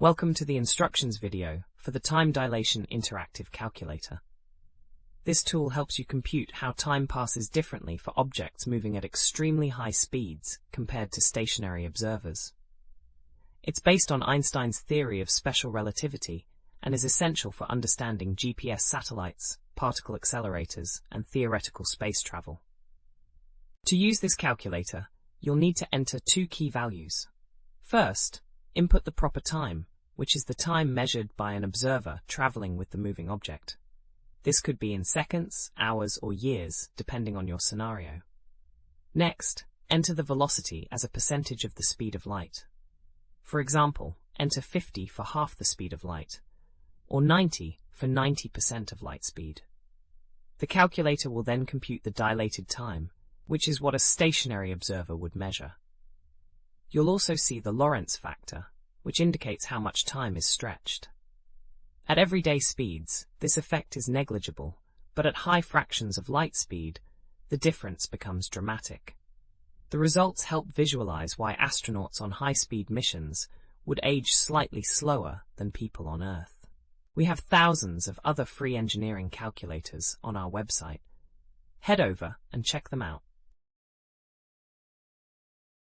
Welcome to the instructions video for the Time Dilation Interactive Calculator. This tool helps you compute how time passes differently for objects moving at extremely high speeds compared to stationary observers. It's based on Einstein's theory of special relativity and is essential for understanding GPS satellites, particle accelerators, and theoretical space travel. To use this calculator, you'll need to enter two key values. First, input the proper time, which is the time measured by an observer traveling with the moving object. This could be in seconds, hours, or years, depending on your scenario. Next, enter the velocity as a percentage of the speed of light. For example, enter 50 for half the speed of light, or 90 for 90% of light speed. The calculator will then compute the dilated time, which is what a stationary observer would measure. You'll also see the Lorentz factor, which indicates how much time is stretched. At everyday speeds, this effect is negligible, but at high fractions of light speed, the difference becomes dramatic. The results help visualize why astronauts on high-speed missions would age slightly slower than people on Earth. We have thousands of other free engineering calculators on our website. Head over and check them out.